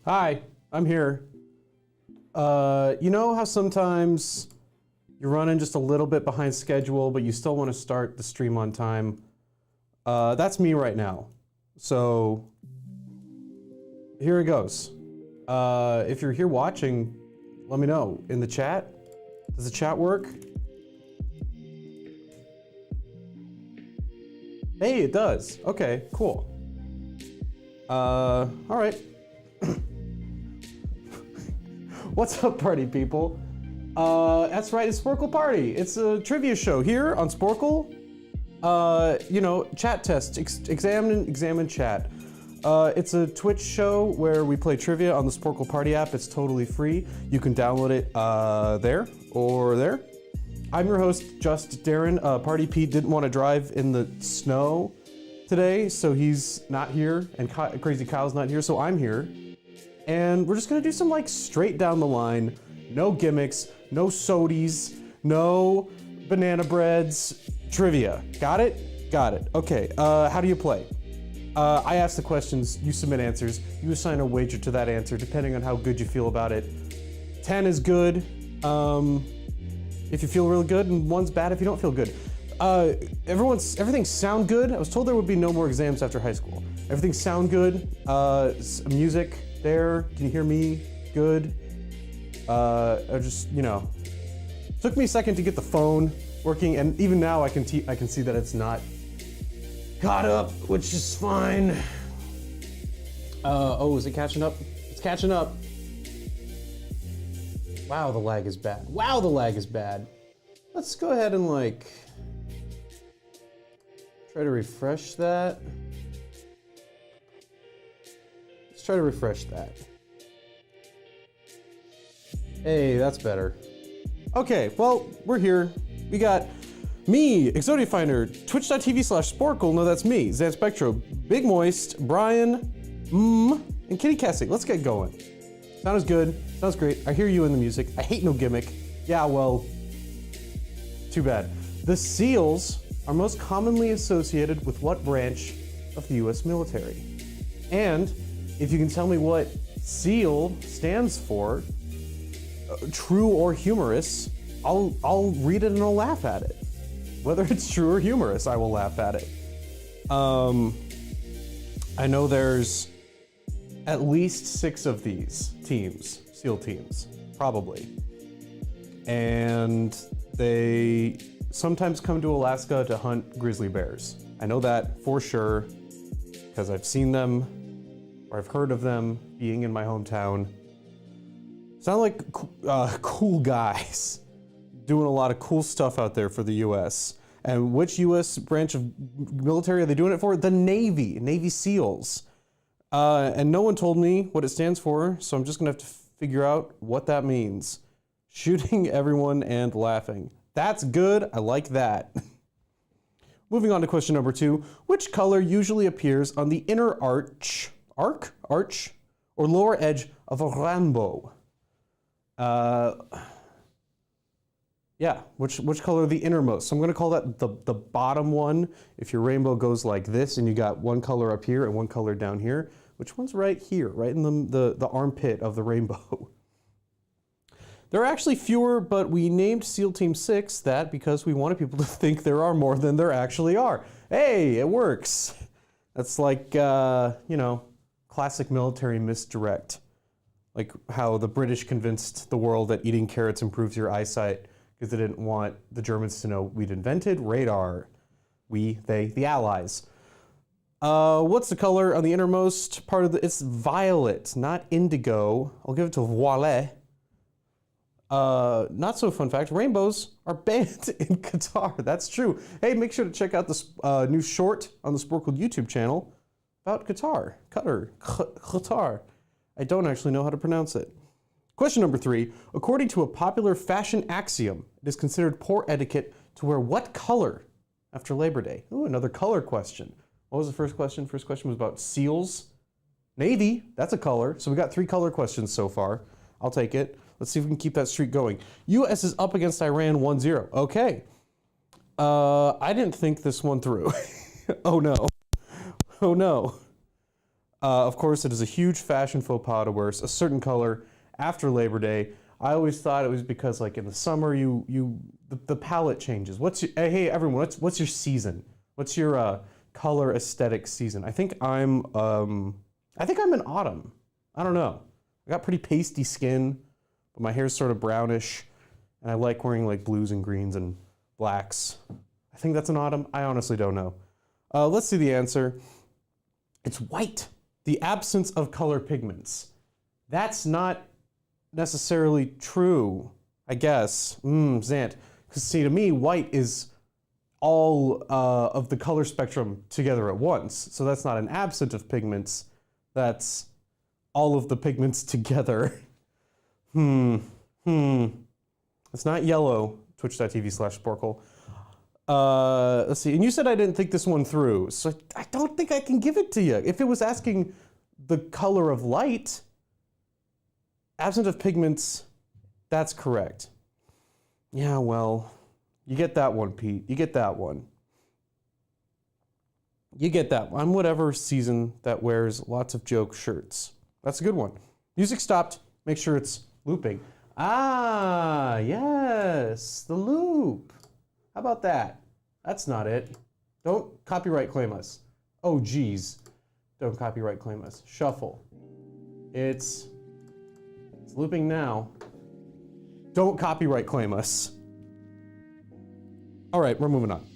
Hi, I'm here. You know how sometimes you're running just a little bit behind schedule, but you still want to start the stream on time? That's me right now. So here it goes. If you're here watching, let me know in the chat. Does the chat work? Hey, it does. Okay, cool. All right. What's up, party people? That's right, it's Sporcle Party. It's a trivia show here on Sporcle. You know, chat test, examine chat. It's a Twitch show where we play trivia on the Sporcle Party app. It's totally free. You can download it there or there. I'm your host, just Darrin. Party Pete didn't want to drive in the snow today, so he's not here, and Crazy Kyle's not here, so I'm here. And we're just gonna do some like straight down the line, no gimmicks, no sodies, no banana breads, trivia. Got it? Got it. Okay, how do you play? I ask the questions, you submit answers, you assign a wager to that answer depending on how good you feel about it. 10 is good if you feel really good, and 1's bad if you don't feel good. Everything sound good? I was told there would be no more exams after high school. Everything sound good? Music there? Can you hear me? Good? I just, you know, took me a second to get the phone working, and even now I can see that it's not caught up, which is fine. Oh, is it catching up? It's catching up. Wow, the lag is bad. Wow, the lag is bad. Let's go ahead and like try to refresh that. Let's try to refresh that. Hey, that's better. Okay, well, we're here. We got me, Exodia Finder, twitch.tv/Sporcle, no, that's me, Zan Spectro, Big Moist, Brian, and Kitty Cassie. Let's get going. Sounds good, sounds great. I hear you in the music. I hate no gimmick. Yeah, well, too bad. The SEALs are most commonly associated with what branch of the US military? And if you can tell me what SEAL stands for, true or humorous, I'll read it and I'll laugh at it. Whether it's true or humorous, I will laugh at it. I know there's at least 6 of these teams, SEAL teams, probably. And they sometimes come to Alaska to hunt grizzly bears. I know that for sure, because I've seen them, or I've heard of them being in my hometown. Sound like cool guys doing a lot of cool stuff out there for the US. And which US branch of military are they doing it for? The Navy, Navy SEALs. And no one told me what it stands for, so I'm just gonna have to figure out what that means. Shooting everyone and laughing. That's good, I like that. Moving on to question number 2. Which color usually appears on the inner arch, or lower edge of a rainbow? Yeah, which color are the innermost? So I'm gonna call that the bottom one. If your rainbow goes like this and you got one color up here and one color down here, which one's right here, right in the armpit of the rainbow? There are actually fewer, but we named SEAL Team 6 that because we wanted people to think there are more than there actually are. Hey, it works. That's like, you know, classic military misdirect. Like how the British convinced the world that eating carrots improves your eyesight because they didn't want the Germans to know we'd invented radar. We, they, the Allies. What's the color on the innermost part of it's violet, not indigo. I'll give it to Voilet. Not so fun fact, rainbows are banned in Qatar. That's true. Hey, make sure to check out this new short on the Sporcle YouTube channel about Qatar. Qatar. I don't actually know how to pronounce it. Question number 3. According to a popular fashion axiom, it is considered poor etiquette to wear what color after Labor Day? Ooh, another color question. What was the first question? First question was about SEALs. Navy, that's a color. So we got 3 color questions so far. I'll take it. Let's see if we can keep that streak going. US is up against Iran 1-0. Okay. I didn't think this one through. Oh no. Oh no. Of course, it is a huge fashion faux pas to wear a certain color after Labor Day. I always thought it was because, like, in the summer, the palette changes. Hey everyone, what's your season? What's your color aesthetic season? I think I'm in autumn. I don't know. I got pretty pasty skin, but my hair's sort of brownish, and I like wearing like blues and greens and blacks. I think that's an autumn. I honestly don't know. Let's see the answer. It's white. The absence of color pigments. That's not necessarily true, I guess. Zant. Because see, to me, white is all of the color spectrum together at once. So that's not an absence of pigments. That's all of the pigments together. It's not yellow. Twitch.tv/Sporcle. Let's see. And you said I didn't think this one through, so I don't think I can give it to you. If it was asking the color of light, absent of pigments, that's correct. Yeah, well, you get that one, Pete. You get that one. You get that one. I'm whatever season that wears lots of joke shirts. That's a good one. Music stopped. Make sure it's looping. Ah, yes, the loop. How about that? That's not it. Don't copyright claim us. Oh, geez. Don't copyright claim us. Shuffle. It's looping now. Don't copyright claim us. All right, we're moving on.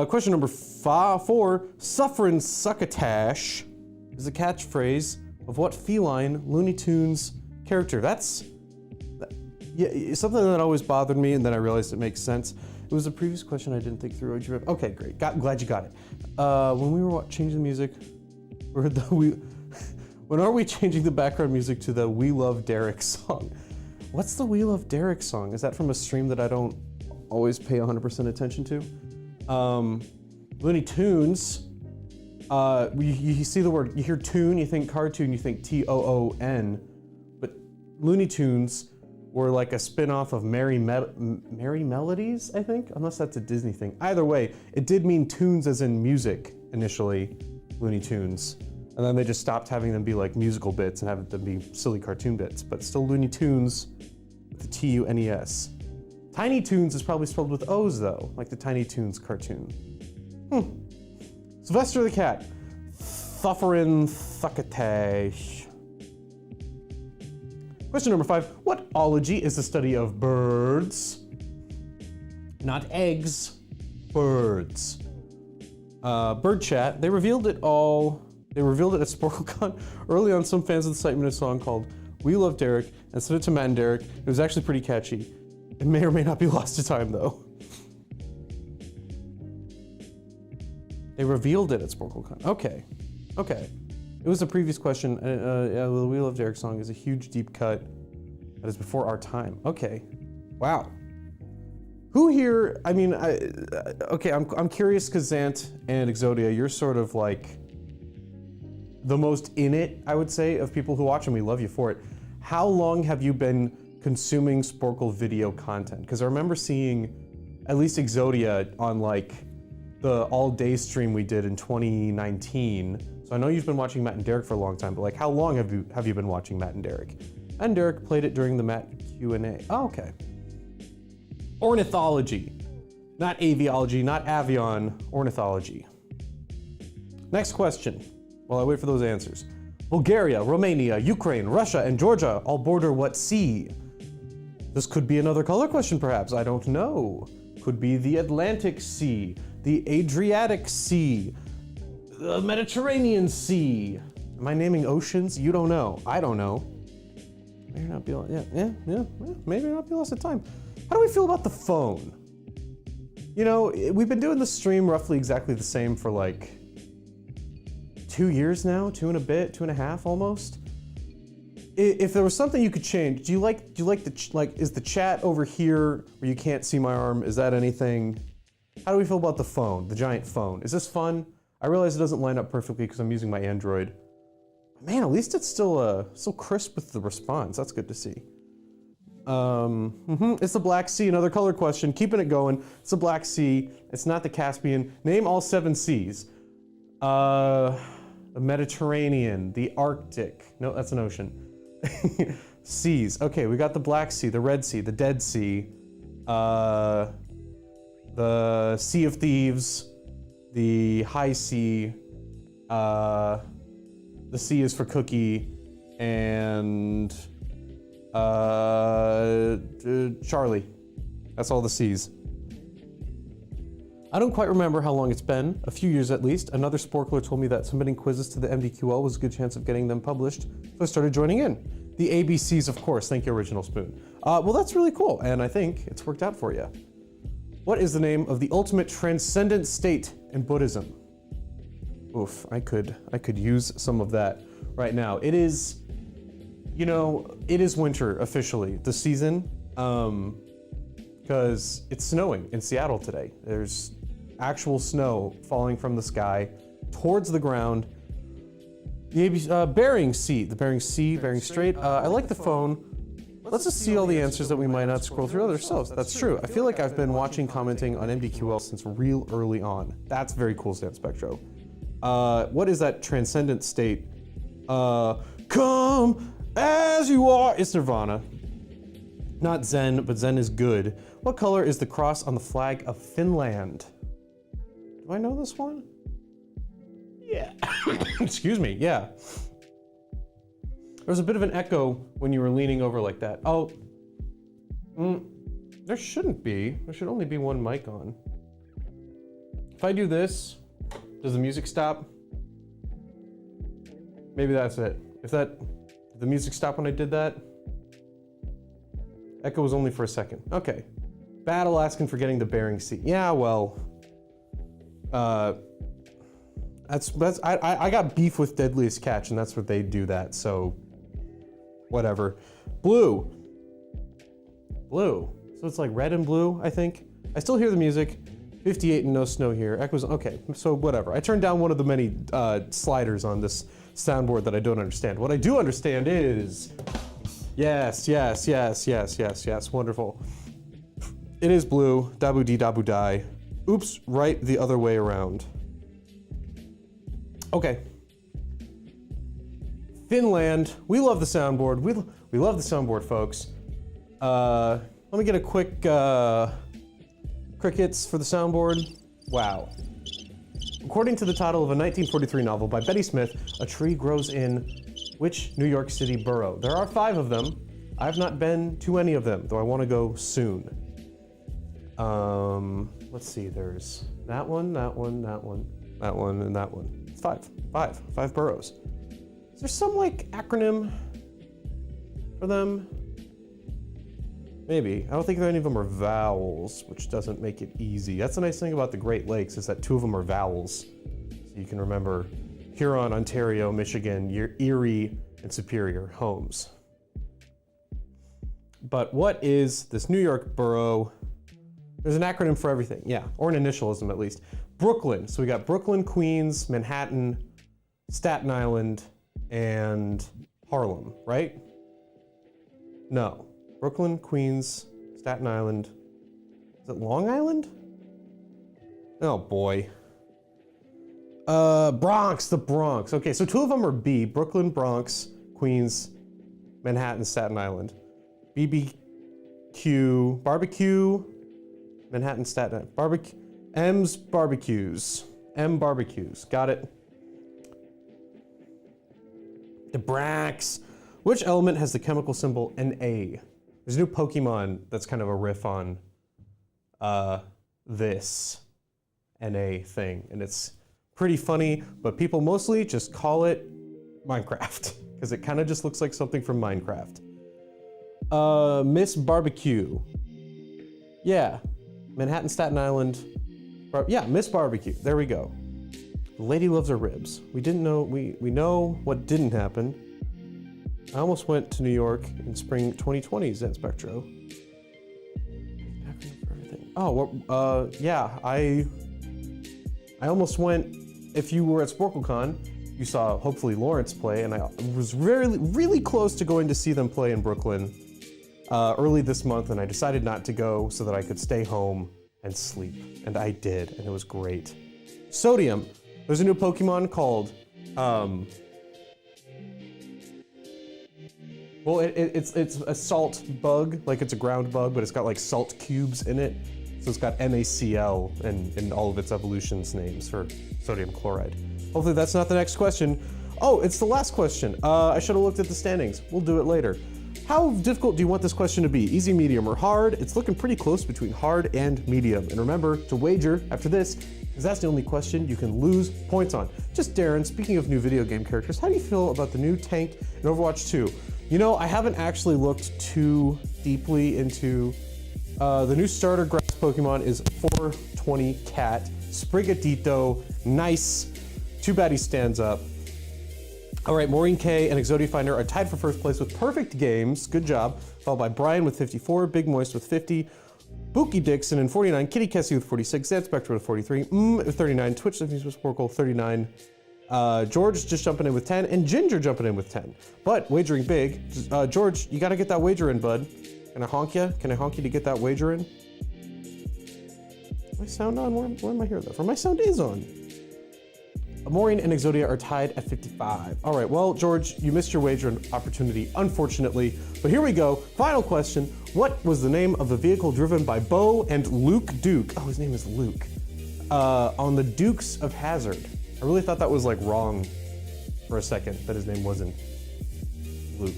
Question number 4. Suffering succotash is a catchphrase of what feline Looney Tunes character? That's something that always bothered me, and then I realized it makes sense. It was a previous question I didn't think through. Okay, great. Glad you got it. When we were changing the music, when are we changing the background music to the We Love Derek song? What's the We Love Derek song? Is that from a stream that I don't always pay 100% attention to? Looney Tunes. You see the word, you hear tune, you think cartoon, you think Toon, but Looney Tunes were like a spin-off of Merry Melodies, I think, unless that's a Disney thing. Either way, it did mean tunes as in music initially, Looney Tunes, and then they just stopped having them be like musical bits and having them be silly cartoon bits, but still Looney Tunes with the Tunes. Tiny Toons is probably spelled with O's though, like the Tiny Toons cartoon. Sylvester the Cat. Thufferin Thuckatash. Question number 5. What ology is the study of birds? Not eggs, birds. Bird chat. They revealed it at SporcleCon. Early on, some fans of the site made a song called We Love Derek and sent it to Matt and Derek. It was actually pretty catchy. It may or may not be lost to time though. They revealed it at SporcleCon. Okay. It was a previous question. The We Love Derek song is a huge deep cut that is before our time. Okay. Wow. Who here, I mean, okay, I'm curious because Zant and Exodia, you're sort of like the most in it, I would say, of people who watch, and we love you for it. How long have you been consuming Sporcle video content? Because I remember seeing at least Exodia on like the all-day stream we did in 2019. So I know you've been watching Matt and Derek for a long time, but like how long have you been watching Matt and Derek? And Derek played it during the Matt Q&A. Oh, okay. Ornithology. Not aviology, not avion, ornithology. Next question, while I wait for those answers. Bulgaria, Romania, Ukraine, Russia, and Georgia all border what sea? This could be another color question perhaps, I don't know. Could be the Atlantic Sea, the Adriatic Sea, the Mediterranean Sea. Am I naming oceans? You don't know. I don't know. Maybe not be. Maybe not be lost of time. How do we feel about the phone? You know, we've been doing the stream roughly exactly the same for like 2 years now, 2 and a bit, 2.5 almost. If there was something you could change, do you like is the chat over here where you can't see my arm? Is that anything? How do we feel about the phone, the giant phone? Is this fun? I realize it doesn't line up perfectly because I'm using my Android. Man, at least it's still crisp with the response. That's good to see. It's the Black Sea, another color question. Keeping it going. It's the Black Sea. It's not the Caspian. Name all 7 seas. The Mediterranean, the Arctic. No, that's an ocean. Seas. Okay, we got the Black Sea, the Red Sea, the Dead Sea, the Sea of Thieves, the High Sea, the C is for cookie, and Charlie. That's all the C's. I don't quite remember how long it's been, a few years at least. Another Sporkler told me that submitting quizzes to the MDQL was a good chance of getting them published, so I started joining in. The ABCs, of course. Thank you, Original Spoon. Well, that's really cool, and I think it's worked out for you. What is the name of the ultimate transcendent state in Buddhism? Oof, I could use some of that right now. It is, you know, it is winter officially, the season, because it's snowing in Seattle today. There's actual snow falling from the sky towards the ground. The Bering Sea, Bering Strait. I like the phone. Let's just see all the answers that we might not scroll through ourselves. That's true. I feel like I've been watching commenting on MDQL since real early on. That's very cool, Stan Spectro. What is that transcendent state? Come as you are. It's Nirvana. Not Zen, but Zen is good. What color is the cross on the flag of Finland? Do I know this one? Yeah. Excuse me, yeah. There was a bit of an echo when you were leaning over like that. Oh, there shouldn't be. There should only be one mic on. If I do this, does the music stop? Maybe that's it. If the music stopped when I did that? Echo was only for a second. Okay. Battle asking for getting the Bering Sea. Yeah, well, I got beef with Deadliest Catch, and that's what they do that, so whatever. Blue. So it's like red and blue, I think. I still hear the music. 58 and no snow here. Echoes, okay, so whatever. I turned down one of the many sliders on this soundboard that I don't understand. What I do understand is, yes, wonderful. It is blue, dabu dee dabu die. Oops, right the other way around. Okay. Finland, we love the soundboard. We love the soundboard, folks. Let me get a quick crickets for the soundboard. Wow. According to the title of a 1943 novel by Betty Smith, a tree grows in which New York City borough? There are 5 of them. I've not been to any of them, though I want to go soon. Let's see, there's that one, and that one. It's 5 boroughs. Is there some like acronym for them? Maybe. I don't think any of them are vowels, which doesn't make it easy. That's the nice thing about the Great Lakes, is that 2 of them are vowels. So you can remember Huron, Ontario, Michigan, Erie, and Superior homes. But what is this New York borough? There's an acronym for everything, yeah, or an initialism at least. Brooklyn, so we got Brooklyn, Queens, Manhattan, Staten Island, and Harlem, right? No. Brooklyn, Queens, Staten Island. Is it Long Island? Oh boy. Bronx, the Bronx. Okay, so 2 of them are B, Brooklyn, Bronx, Queens, Manhattan, Staten Island. BBQ, barbecue, Manhattan, Staten Island. Barbecue, M's barbecues. M barbecues, got it. The Brax. Which element has the chemical symbol Na? There's a new Pokemon that's kind of a riff on this Na thing, and it's pretty funny, but people mostly just call it Minecraft, because it kind of just looks like something from Minecraft. Miss Barbecue. Yeah, Manhattan, Staten Island. Yeah, Miss Barbecue, there we go. The lady loves her ribs. We know what didn't happen. I almost went to New York in spring 2020, Zen Spectro. Oh, well, yeah, I almost went. If you were at SporcleCon, you saw hopefully Lawrence play, and I was really close to going to see them play in Brooklyn early this month, and I decided not to go so that I could stay home and sleep, and I did, and it was great. Sodium. There's a new Pokemon called, well, it's a salt bug, like it's a ground bug, but it's got like salt cubes in it. So it's got NaCl in all of its evolutions names for sodium chloride. Hopefully that's not the next question. Oh, it's the last question. I should have looked at the standings. We'll do it later. How difficult do you want this question to be? Easy, medium, or hard? It's looking pretty close between hard and medium. And remember to wager after this, because that's the only question you can lose points on. Just Darren, speaking of new video game characters, how do you feel about the new tank in Overwatch 2? You know, I haven't actually looked too deeply into the new starter grass Pokemon is 420 Cat, Sprigatito, nice. Too bad he stands up. All right, Maureen K and Exodia Finder are tied for first place with perfect games. Good job. Followed by Brian with 54, Big Moist with 50, Bookie Dixon in 49, Kitty Kessie with 46, Zed Spectre with 43, with 39, Twitch with Sporcle 39, George just jumping in with 10, and Ginger jumping in with 10. But wagering big. George, you got to get that wager in, bud. Can I honk you? Can I honk you to get that wager in? Is my sound on? Where am I hearing that from? My sound is on. Maureen and Exodia are tied at 55. All right, well, George, you missed your wager opportunity, unfortunately. But here we go. Final question. What was the name of the vehicle driven by Bo and Luke Duke? Oh, his name is Luke. On the Dukes of Hazzard. I really thought that was like wrong for a second, that his name wasn't Luke.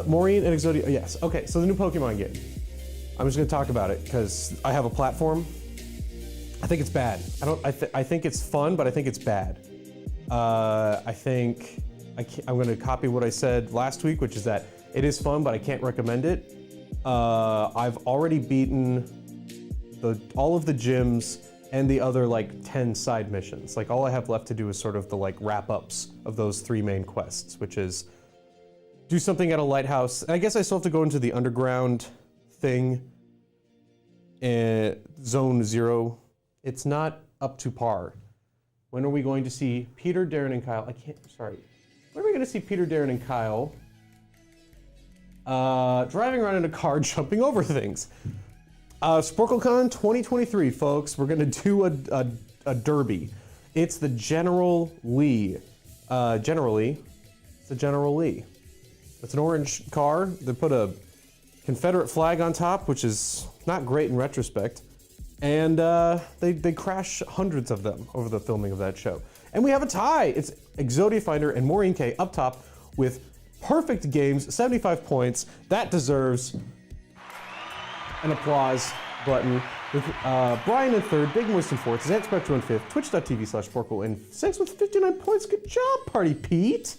Maureen and Exodia, yes. Okay, so the new Pokemon game. I'm just gonna talk about it because I have a platform. I think it's bad. I think it's fun, but I think it's bad. I'm gonna copy what I said last week, which is that it is fun, but I can't recommend it. I've already beaten all of the gyms and the other like 10 side missions. Like all I have left to do is sort of the like wrap-ups of those 3 main quests, which is do something at a lighthouse. And I guess I still have to go into the underground thing in Zone 0. It's not up to par. When are we going to see Peter, Darren, and Kyle? When are we going to see Peter, Darren, and Kyle driving around in a car, jumping over things? SporkleCon 2023, folks. We're going to do a derby. It's the General Lee. It's the General Lee. It's an orange car. They put a Confederate flag on top, which is not great in retrospect. And they crash hundreds of them over the filming of that show. And we have a tie. It's Exodia Finder and Maureen K up top with perfect games, 75 points. That deserves an applause button. With Brian in third, Big Moist in fourth, Zant Spectrum in fifth, twitch.tv/Sporcle in sixth with 59 points. Good job, Party Pete.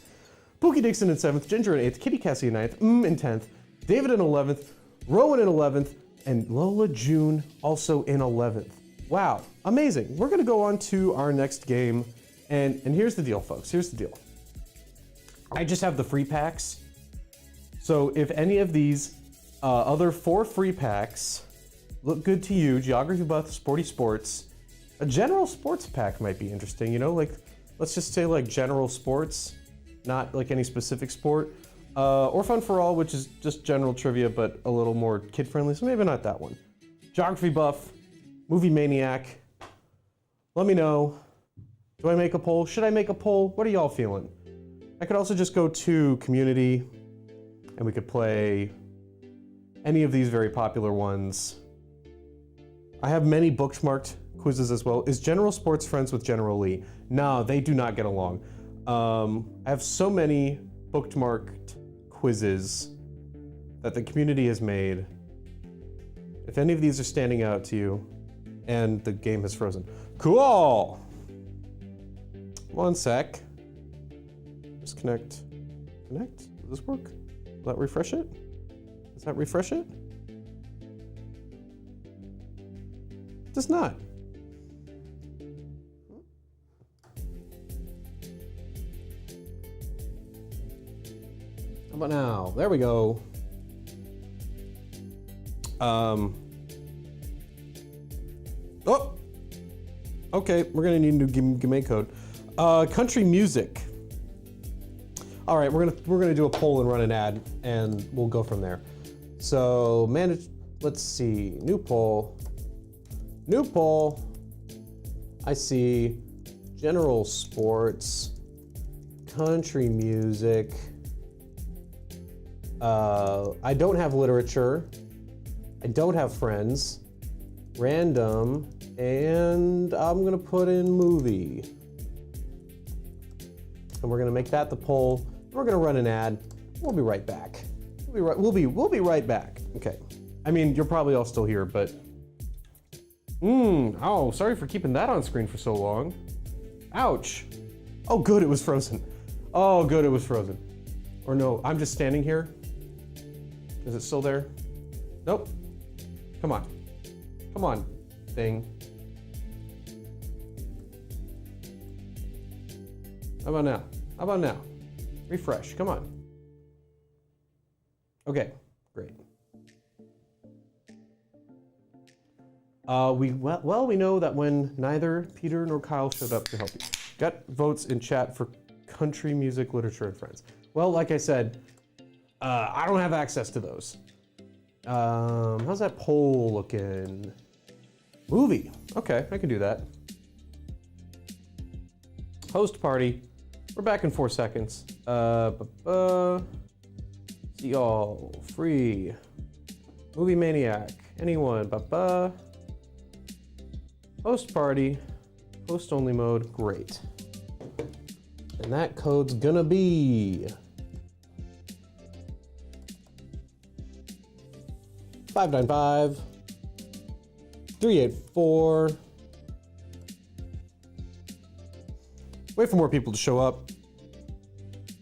Bookie Dixon in seventh, Ginger in eighth, Kitty Cassie in ninth, in 10th, David in 11th, Rowan in 11th, and Lola June also in 11th. Wow, amazing. We're gonna go on to our next game. And here's the deal, folks, here's the deal. I just have the free packs. So if any of these other 4 free packs look good to you, Geography Buff, Sporty Sports, a general sports pack might be interesting, you know, like, let's just say like general sports, not like any specific sport. Or Fun for All, which is just general trivia, but a little more kid-friendly, so maybe not that one. Geography Buff, Movie Maniac. Let me know. Do I make a poll? Should I make a poll? What are y'all feeling? I could also just go to Community, and we could play any of these very popular ones. I have many bookmarked quizzes as well. Is General Sports friends with General Lee? No, they do not get along. I have so many bookmarked quizzes that the community has made. If any of these are standing out to you, and the game has frozen. Cool! One sec. Just connect. Connect? Does this work? Will that refresh it? Does that refresh it? It does not. How about now? There we go. Oh! Okay, we're gonna need a new game code. Country music. All right, we're gonna do a poll and run an ad, and we'll go from there. So manage. Let's see. New poll. New poll. I see general sports, country music. I don't have literature. I don't have friends. Random, and I'm gonna put in movie. And we're gonna make that the poll. We're gonna run an ad. We'll be right back. We'll be right back. Okay. I mean, you're probably all still here, but oh, sorry for keeping that on screen for so long. Ouch. Oh, good, it was frozen. Oh, good, it was frozen. Or no, I'm just standing here. Is it still there? Nope. Come on. Come on, thing. How about now? How about now? Refresh, come on. Okay, great. We know that when neither Peter nor Kyle showed up to help you. Got votes in chat for country music, literature, and friends. Well, like I said, I don't have access to those. How's that poll looking? Movie. Okay, I can do that. Host party. We're back in 4 seconds. See y'all. Free. Movie maniac. Anyone. Host party. Host only mode. Great. And that code's gonna be 595 384. Wait for more people to show up.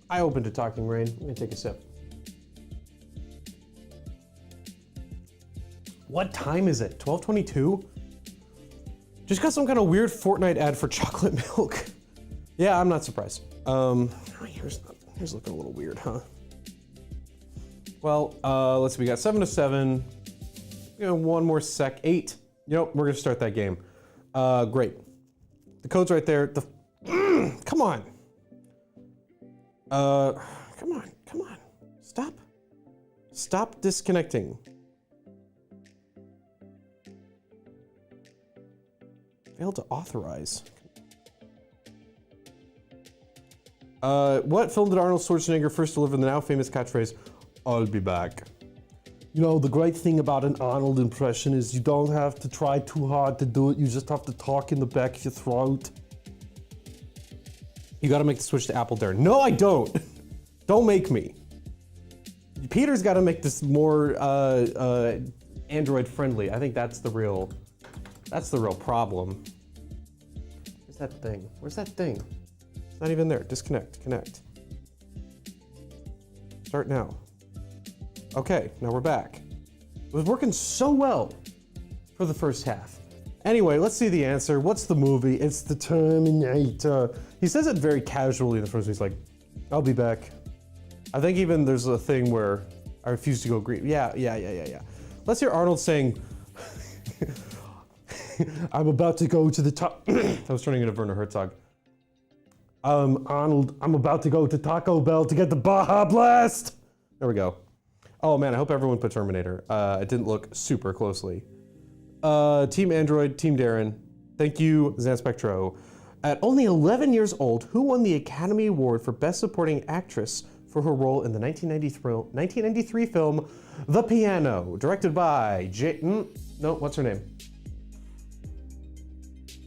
I opened to Talking Rain. I'm gonna take a sip. What time is it? 12:22? Just got some kind of weird Fortnite ad for chocolate milk. Yeah, I'm not surprised. Here's looking a little weird, huh? Well, let's see, we got 7 to 7. You know, one more sec. 8. Yep, we're gonna start that game. Great. The code's right there. Come on. Come on. Stop disconnecting. Failed to authorize. What film did Arnold Schwarzenegger first deliver the now famous catchphrase, "I'll be back"? You know, the great thing about an Arnold impression is you don't have to try too hard to do it. You just have to talk in the back of your throat. You gotta make the switch to Apple, Darrin. No, I don't. Don't make me. Peter's gotta make this more Android friendly. I think that's the real problem. Where's that thing? Where's that thing? It's not even there. Disconnect, connect. Start now. Okay, now we're back. It was working so well for the first half. Anyway, let's see the answer. What's the movie? It's The Terminator. He says it very casually in the first one. He's like, "I'll be back." I think even there's a thing where I refuse to go green. Yeah. Let's hear Arnold saying, "I'm about to go to the top." I was turning into Werner Herzog. Arnold, I'm about to go to Taco Bell to get the Baja Blast. There we go. Oh man, I hope everyone put Terminator. It didn't look super closely. Team Android, Team Darrin. Thank you, Zanspectro. At only 11 years old, who won the Academy Award for Best Supporting Actress for her role in the 1993 film The Piano, directed by what's her name?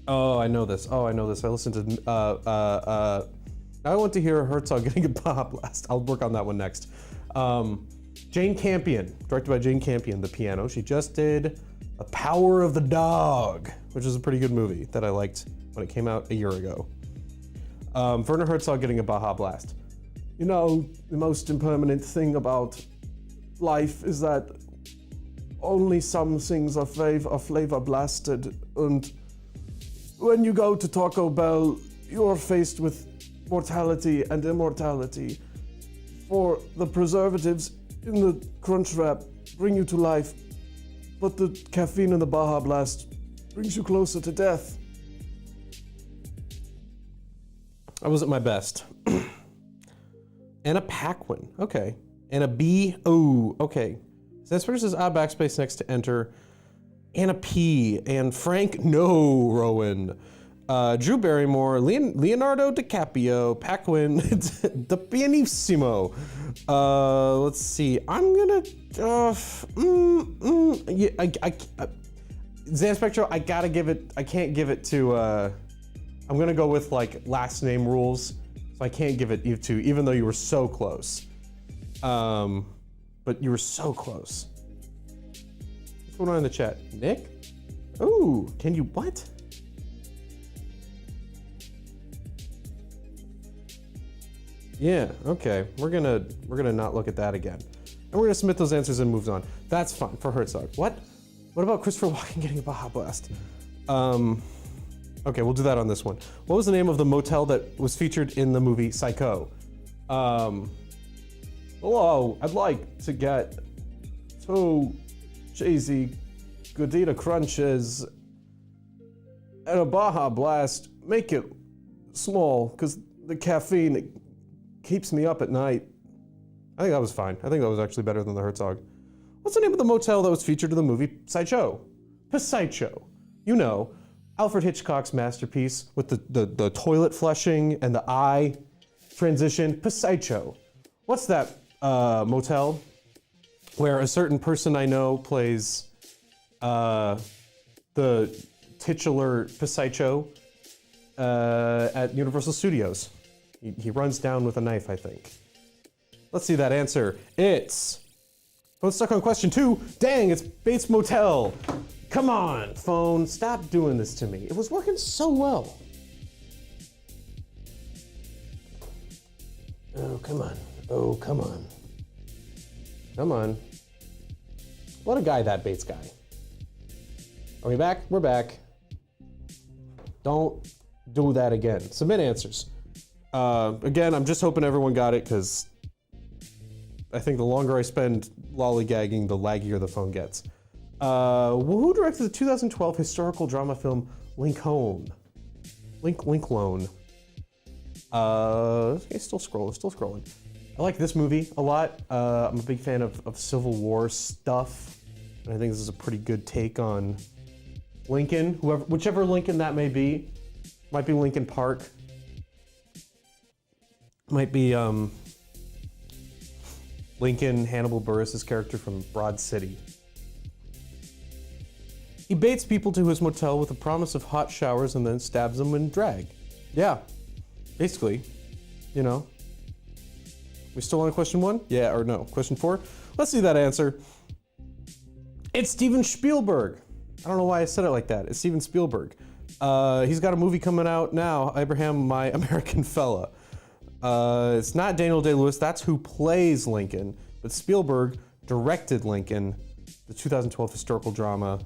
Oh, I know this. I listened to, I want to hear Herzog getting a Baja Blast. I'll work on that one next. Jane Campion, directed by Jane Campion, The Piano. She just did The Power of the Dog, which is a pretty good movie that I liked when it came out a year ago. Werner Herzog getting a Baja Blast. You know, the most impermanent thing about life is that only some things are flavor blasted, and when you go to Taco Bell, you're faced with mortality and immortality. For the preservatives in the Crunch Wrap bring you to life, but the caffeine in the Baja Blast brings you closer to death. I was at my best. Anna Paquin, okay. Anna B, oh, okay. Zanspectro says backspace next to enter. Anna P, and Frank, no, Rowan. Drew Barrymore, Leonardo DiCaprio, Paquin, the Pianissimo. Let's see. I'm gonna. Zan Spectro, I gotta give it. I can't give it to. I'm gonna go with like last name rules, so I can't give it to, even though you were so close. But you were so close. What's going on in the chat, Nick? Ooh, can you what? Yeah, okay. We're gonna not look at that again. And we're gonna submit those answers and move on. That's fine for Herzog. What? What about Christopher Walken getting a Baja Blast? Okay, we'll do that on this one. What was the name of the motel that was featured in the movie Psycho? Hello, I'd like to get 2 cheesy Gordita Crunches and a Baja Blast. Make it small, because the caffeine keeps me up at night. I think that was fine. I think that was actually better than the Herzog. What's the name of the motel that was featured in the movie Psycho? Psycho. You know, Alfred Hitchcock's masterpiece with the toilet flushing and the eye transition. Psycho. What's that motel where a certain person I know plays the titular Psycho at Universal Studios? He runs down with a knife, I think. Let's see that answer. It's... Phone stuck on question 2. Dang, it's Bates Motel. Come on, phone, stop doing this to me. It was working so well. Oh, come on. Oh, come on. Come on. What a guy, that Bates guy. Are we back? We're back. Don't do that again. Submit answers. Again, I'm just hoping everyone got it, because I think the longer I spend lollygagging, the laggier the phone gets. Who directed the 2012 historical drama film Lincoln? Lincoln. Okay, still scrolling. I like this movie a lot. I'm a big fan of Civil War stuff, and I think this is a pretty good take on Lincoln, whichever Lincoln that may be. Might be Lincoln Park. Might be Lincoln, Hannibal Buress' character from Broad City. He baits people to his motel with a promise of hot showers and then stabs them in drag. Yeah, basically, you know. We still on question 1? Yeah, or no, question 4? Let's see that answer. It's Steven Spielberg. I don't know why I said it like that. It's Steven Spielberg. He's got a movie coming out now, Abraham, My American Fella. It's not Daniel Day-Lewis, that's who plays Lincoln, but Spielberg directed Lincoln, the 2012 historical drama.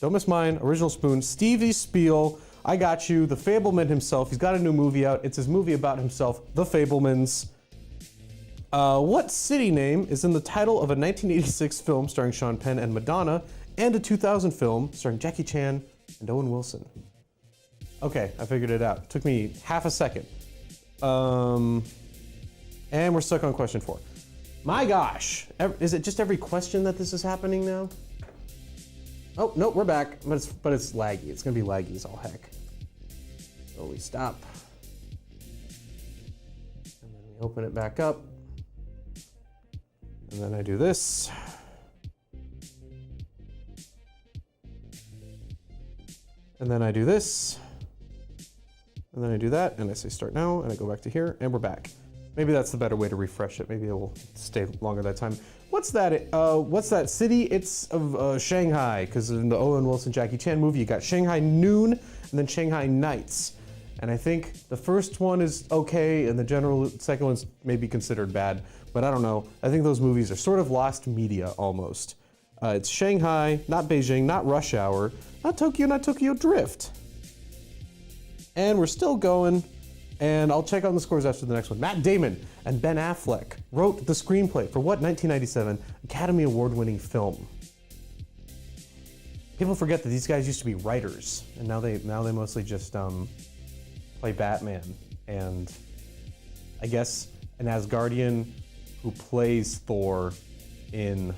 Don't miss mine, original spoon, Stevie Spiel, I got you, the Fableman himself. He's got a new movie out. It's his movie about himself, The Fablemans. What city name is in the title of a 1986 film starring Sean Penn and Madonna, and a 2000 film starring Jackie Chan and Owen Wilson? Okay, I figured it out. Took me half a second. And we're stuck on question 4. My gosh, is it just every question that this is happening now? Oh, no, we're back, but it's laggy. It's gonna be laggy as all heck. So we stop. And then we open it back up. And then I do this. And then I do this. And then I do that, and I say start now, and I go back to here, and we're back. Maybe that's the better way to refresh it. Maybe it will stay longer that time. What's that city? It's of Shanghai, because in the Owen Wilson Jackie Chan movie, you got Shanghai Noon and then Shanghai Nights. And I think the first one is okay, and the second one's maybe considered bad, but I don't know. I think those movies are sort of lost media almost. It's Shanghai, not Beijing, not Rush Hour, not Tokyo Drift. And we're still going, and I'll check on the scores after the next one. Matt Damon and Ben Affleck wrote the screenplay for what 1997 Academy Award-winning film? People forget that these guys used to be writers, and now they mostly just play Batman, and I guess an Asgardian who plays Thor in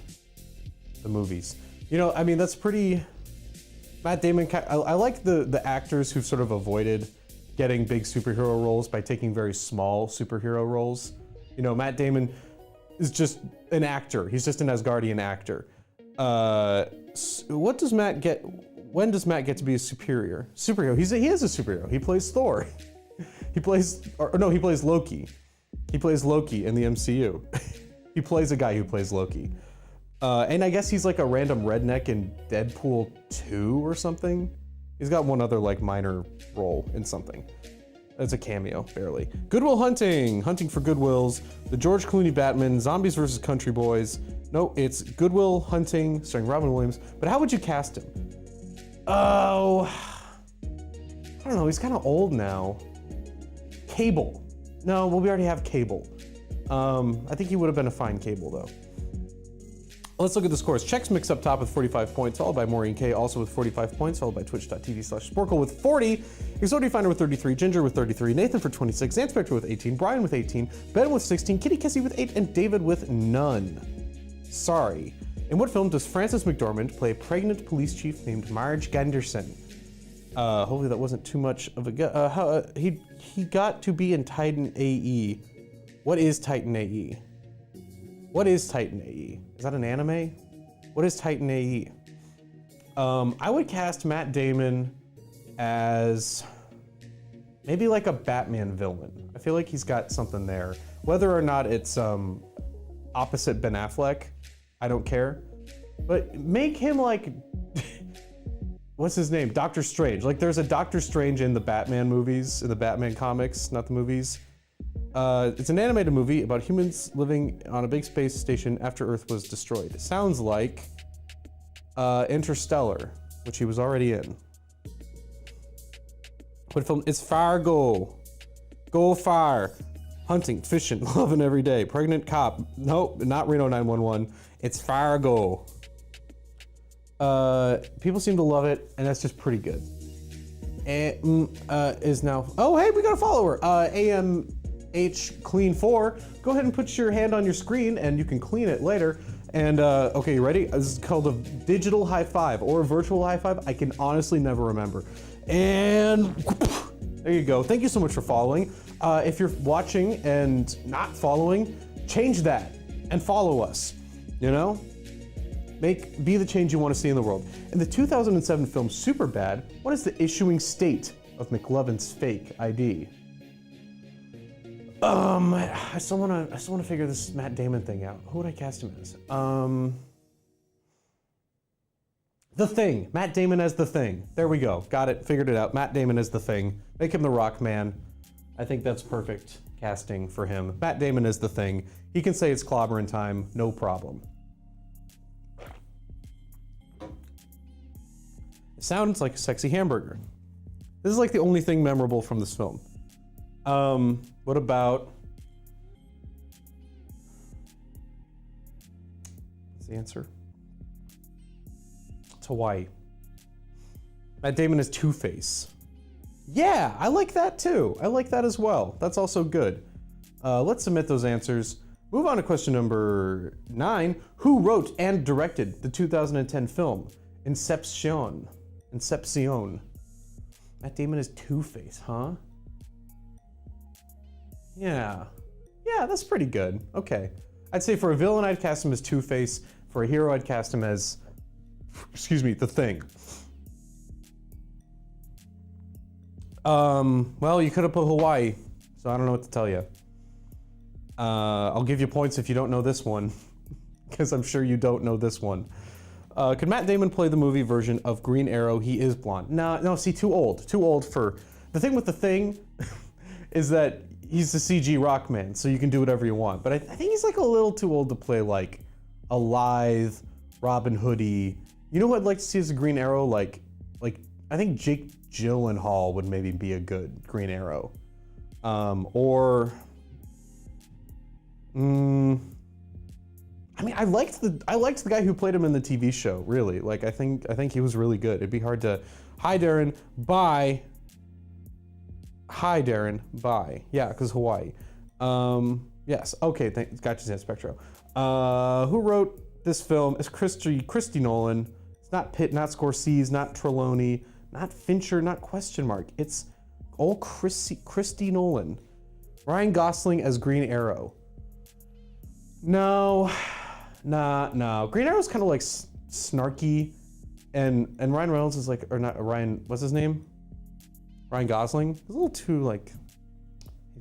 the movies. You know, I mean, that's pretty Matt Damon, I like the actors who've sort of avoided getting big superhero roles by taking very small superhero roles. You know, Matt Damon is just an actor. He's just an Asgardian actor. What does Matt get? When does Matt get to be a superhero? He is a superhero. He plays Thor. He plays Loki. He plays Loki in the MCU. He plays a guy who plays Loki. And I guess he's like a random redneck in Deadpool 2 or something. He's got one other like minor role in something. It's a cameo, barely. Good Will Hunting, Hunting for Goodwills, the George Clooney Batman, Zombies vs. Country Boys. No, it's Good Will Hunting, starring Robin Williams. But how would you cast him? Oh, I don't know, he's kind of old now. Cable. No, well, we already have Cable. I think he would have been a fine Cable though. Let's look at the scores. Chex Mix up top with 45 points, followed by Maureen K also with 45 points, followed by twitch.tv/Sporcle with 40, Exotic Finder with 33, Ginger with 33, Nathan for 26, Xanspector with 18, Brian with 18, Ben with 16, Kitty Kissy with 8, and David with none. Sorry. In what film does Frances McDormand play a pregnant police chief named Marge Gunderson? Hopefully that wasn't too much of a he got to be in Titan AE. What is Titan AE? What is Titan AE? Is that an anime? What is Titan AE? I would cast Matt Damon as maybe like a Batman villain. I feel like he's got something there. Whether or not it's opposite Ben Affleck, I don't care. But make him like, what's his name? Doctor Strange. Like there's a Doctor Strange in the Batman movies, in the Batman comics, not the movies. It's an animated movie about humans living on a big space station after Earth was destroyed. It sounds like Interstellar, which he was already in. What film? It's Fargo. Go far. Hunting, fishing, loving every day. Pregnant cop. Nope, not Reno 911. It's Fargo. People seem to love it, and that's just pretty good. Is now. Oh, hey, we got a follower. AMH Clean 4. Go ahead and put your hand on your screen, and you can clean it later. And okay, you ready? This is called a digital high five or a virtual high five. I can honestly never remember. And there you go. Thank you so much for following. If you're watching and not following, change that and follow us. You know, be the change you want to see in the world. In the 2007 film Superbad, what is the issuing state of McLovin's fake ID? I still want to figure this Matt Damon thing out. Who would I cast him as? The Thing. Matt Damon as The Thing. There we go. Got it. Figured it out. Matt Damon as The Thing. Make him the Rock Man. I think that's perfect casting for him. Matt Damon as The Thing. He can say it's clobbering time. No problem. It sounds like a sexy hamburger. This is like the only thing memorable from this film. What about... What's the answer? It's Hawaii. Matt Damon is Two-Face. Yeah, I like that too. I like that as well. That's also good. Let's submit those answers. Move on to question number 9. Who wrote and directed the 2010 film Inception? Matt Damon is Two-Face, huh? Yeah, that's pretty good. Okay. I'd say for a villain, I'd cast him as Two-Face. For a hero, I'd cast him as, The Thing. Well, you could have put Hawaii, so I don't know what to tell you. I'll give you points if you don't know this one, because I'm sure you don't know this one. Could Matt Damon play the movie version of Green Arrow? He is blonde. No, see, too old. Too old for... The thing with The Thing is that he's the CG rock man, so you can do whatever you want. But I think he's like a little too old to play like a lithe Robin Hood-y. You know who I'd like to see as a Green Arrow? Like I think Jake Gyllenhaal would maybe be a good Green Arrow. I mean, I liked the guy who played him in the TV show, really. Like, I think he was really good. It'd be hard to... Hi, Darrin. Bye. Hi, Darrin. Bye. Yeah, because Hawaii. Yes. Okay, got you, Spectro. Who wrote this film? It's Christy Nolan. It's It's not Pitt, not Scorsese, not Trelawney, not Fincher, not question mark. It's old Christy Nolan. Ryan Gosling as Green Arrow. No. Green Arrow's kind of like snarky, and Ryan Reynolds is like, or not Ryan, what's his name? Ryan Gosling. It's a little too like,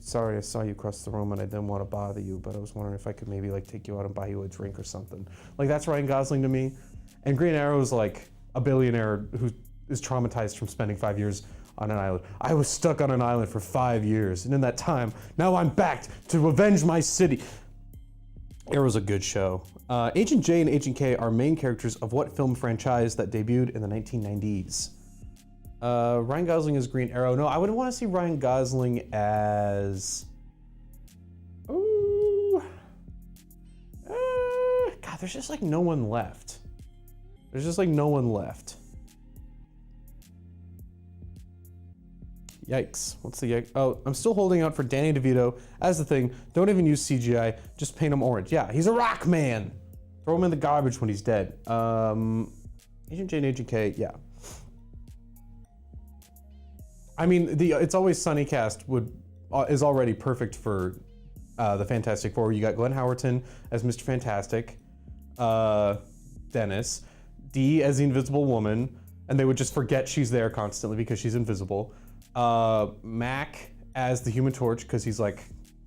sorry, I saw you across the room and I didn't want to bother you, but I was wondering if I could maybe like take you out and buy you a drink or something. Like that's Ryan Gosling to me. And Green Arrow is like a billionaire who is traumatized from spending 5 years on an island. I was stuck on an island for 5 years, and in that time, now I'm back to avenge my city. Arrow's a good show. Agent J and Agent K are main characters of what film franchise that debuted in the 1990s? Ryan Gosling as Green Arrow. No, I wouldn't want to see Ryan Gosling as... Ooh. God, there's just like no one left. There's just like no one left. Yikes. What's the yikes? Oh, I'm still holding out for Danny DeVito as the Thing. Don't even use CGI. Just paint him orange. Yeah, he's a rock man. Throw him in the garbage when he's dead. Agent J and Agent K, yeah. I mean, the It's Always Sunny cast is already perfect for the Fantastic Four. You got Glenn Howerton as Mr. Fantastic, Dennis, Dee as the Invisible Woman, and they would just forget she's there constantly because she's invisible. Mac as the Human Torch because he's like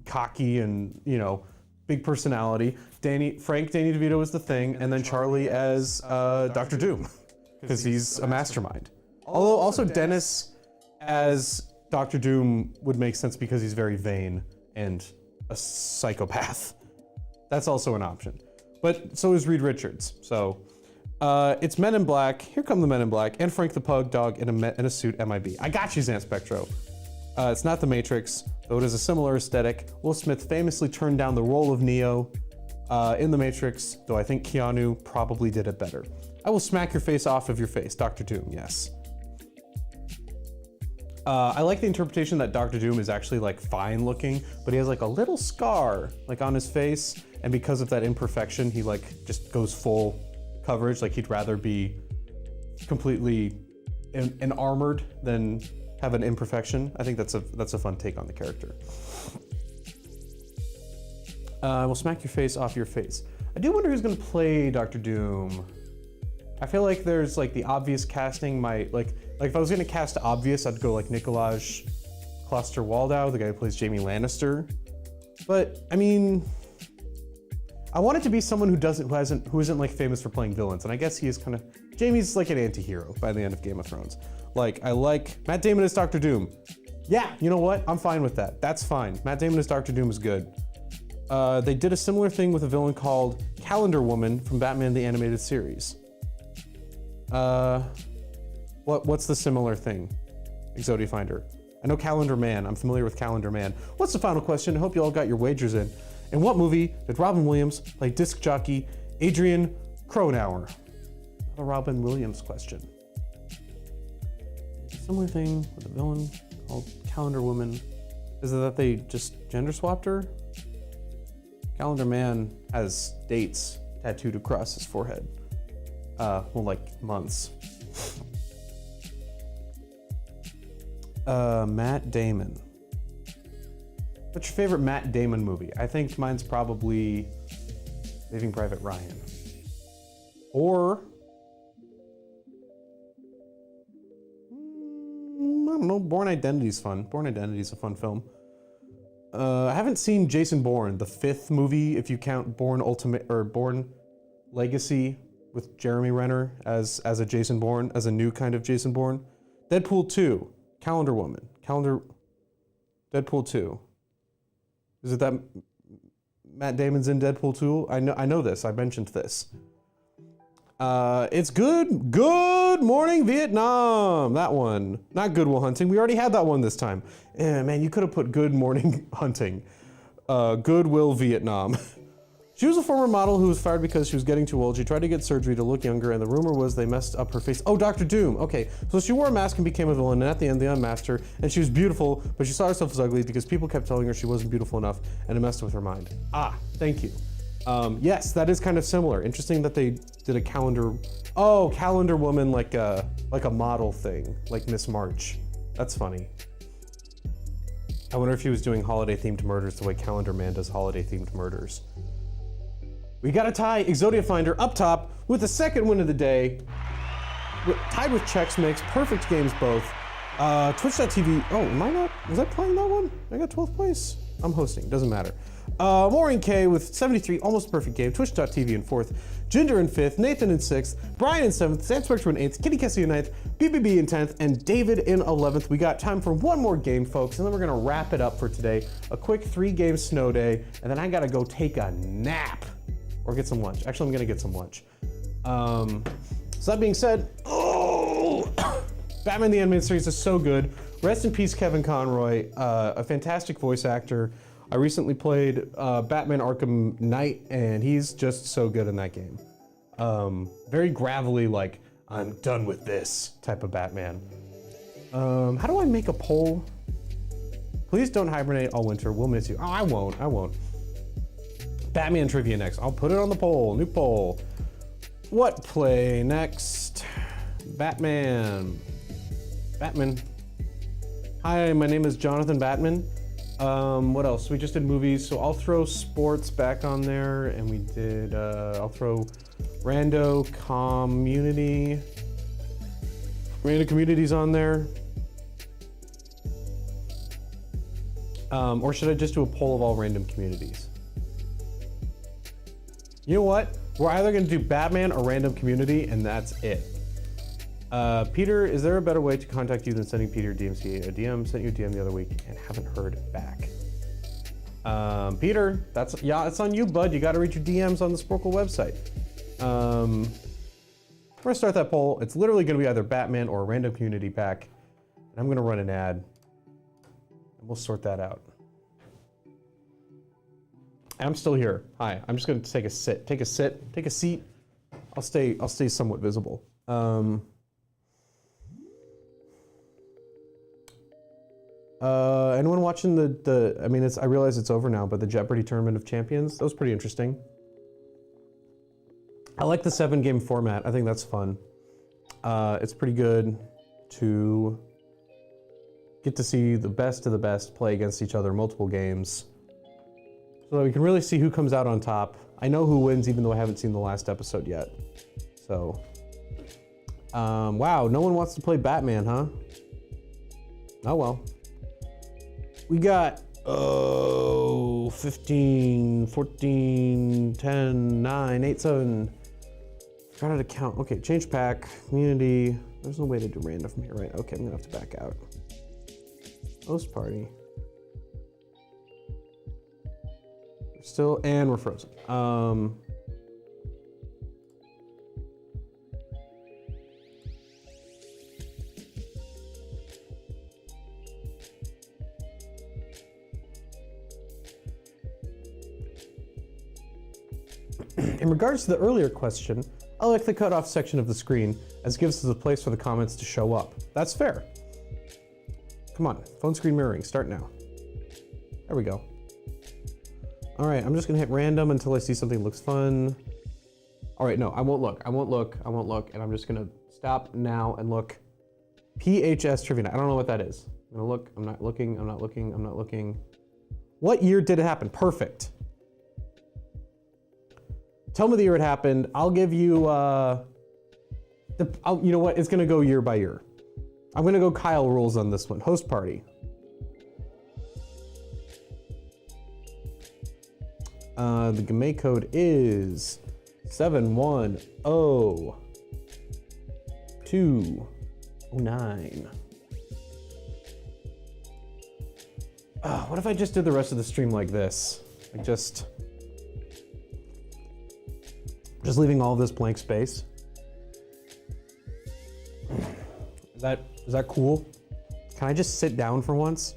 cocky and, you know, big personality. Frank Danny DeVito is the Thing, and then Charlie as Dr. Doom because he's a mastermind. Although also Dennis as Dr. Doom would make sense because he's very vain and a psychopath. That's also an option. But so is Reed Richards. So it's Men in Black. Here come the Men in Black, and Frank the Pug Dog in a suit MIB. I got you, Zan Spectro. It's not The Matrix, though it is a similar aesthetic. Will Smith famously turned down the role of Neo in The Matrix, though I think Keanu probably did it better. I will smack your face off of your face, Dr. Doom, yes. I like the interpretation that Dr. Doom is actually like fine looking, but he has like a little scar like on his face, and because of that imperfection, he like just goes full coverage. Like he'd rather be completely armored than have an imperfection. I think that's a fun take on the character. We'll smack your face off your face. I do wonder who's gonna play Dr. Doom. I feel like there's like the obvious casting like if I was gonna cast obvious, I'd go like Nikolaj Coster-Waldau, the guy who plays Jaime Lannister. But I mean, I want it to be someone who isn't like famous for playing villains, and I guess he is kind of. Jaime's like an anti-hero by the end of Game of Thrones. Like I like Matt Damon as Dr. Doom. Yeah, you know what? I'm fine with that. That's fine. Matt Damon as Dr. Doom is good. They did a similar thing with a villain called Calendar Woman from Batman the Animated Series. What's the similar thing? Exodia Finder. I know Calendar Man. I'm familiar with Calendar Man. What's the final question? I hope you all got your wagers in. In what movie did Robin Williams play disc jockey Adrian Cronauer? Not a Robin Williams question. Similar thing with a villain called Calendar Woman. Is it that they just gender swapped her? Calendar Man has dates tattooed across his forehead. Well, like months. Matt Damon. What's your favorite Matt Damon movie? I think mine's probably Saving Private Ryan. Or, I don't know, Born Identity's fun. Born Identity's a fun film. I haven't seen Jason Bourne, the 5th movie, if you count Bourne Ultimate or Bourne Legacy with Jeremy Renner as a Jason Bourne, as a new kind of Jason Bourne. Deadpool 2, Calendar Woman. Deadpool 2. Is it that Matt Damon's in Deadpool 2? I know this, I mentioned this. It's Good Morning Vietnam, that one. Not Good Will Hunting, we already had that one this time. Man, you could have put Good Morning Hunting. Good Will Vietnam. She was a former model who was fired because she was getting too old. She tried to get surgery to look younger, and the rumor was they messed up her face. Oh, Dr. Doom. Okay, so she wore a mask and became a villain, and at the end they unmasked her, and she was beautiful, but she saw herself as ugly because people kept telling her she wasn't beautiful enough, and it messed with her mind. Ah, thank you. Yes, that is kind of similar. Interesting that they did a calendar. Oh, calendar woman, like a model thing, like Miss March. That's funny. I wonder if he was doing holiday-themed murders the way Calendar Man does holiday-themed murders. We got a tie, Exodia Finder up top with the second win of the day. Tied with Chex Mix, perfect games both. Twitch.tv, oh, am I not, was I playing that one? I got 12th place? I'm hosting, doesn't matter. Maureen K with 73, almost perfect game. Twitch.tv in 4th, Ginger in 5th, Nathan in 6th, Brian in 7th, Sam Spectre in 8th, Kitty Kessie in 9th, BBB in 10th, and David in 11th. We got time for one more game, folks, and then we're gonna wrap it up for today. A quick 3-game snow day, and then I gotta go take a nap or get some lunch. Actually, I'm gonna get some lunch. So that being said, oh, Batman the Animated Series is so good. Rest in peace, Kevin Conroy, a fantastic voice actor. I recently played Batman Arkham Knight, and he's just so good in that game. Very gravelly, like, I'm done with this type of Batman. How do I make a poll? Please don't hibernate all winter, we'll miss you. Oh, I won't. Batman trivia next. I'll put it on the poll, new poll. What play next? Batman. Hi, my name is Jonathan Batman. What else? We just did movies, so I'll throw sports back on there, and we did, I'll throw Rando Communities on there. Or should I just do a poll of all random communities? You know what? We're either gonna do Batman or random community, and that's it. Peter, is there a better way to contact you than sending Peter DMCA? A DM sent you a DM the other week and haven't heard back. Peter, it's on you, bud. You gotta read your DMs on the Sporcle website. We're gonna start that poll. It's literally gonna be either Batman or a random community pack. And I'm gonna run an ad, and we'll sort that out. I'm still here. Hi, I'm just gonna take a seat. I'll stay somewhat visible. Anyone watching I mean, I realize it's over now, but the Jeopardy Tournament of Champions, that was pretty interesting. I like the 7-game format. I think that's fun. It's pretty good to get to see the best of the best play against each other multiple games, so that we can really see who comes out on top. I know who wins, even though I haven't seen the last episode yet. So, wow, no one wants to play Batman, huh? Oh well. We got, 15, 14, 10, 9, 8, 7. Forgot how to count. Okay, change pack, community. There's no way to do random from here, right? Okay, I'm gonna have to back out. Host party. Still, and we're frozen. In regards to the earlier question, I like the cutoff section of the screen, as it gives us a place for the comments to show up. That's fair. Come on, phone screen mirroring, start now. There we go. All right, I'm just gonna hit random until I see something that looks fun. All right, no, I won't look, and I'm just gonna stop now and look. PHS Trivia Night, I don't know what that is. I'm gonna look, I'm not looking. What year did it happen? Perfect. Tell me the year it happened. I'll give you, you know what? It's gonna go year by year. I'm gonna go Kyle rules on this one. Host party. The game code is 710-209. What if I just did the rest of the stream like this? Like just leaving all of this blank space. Is that cool? Can I just sit down for once?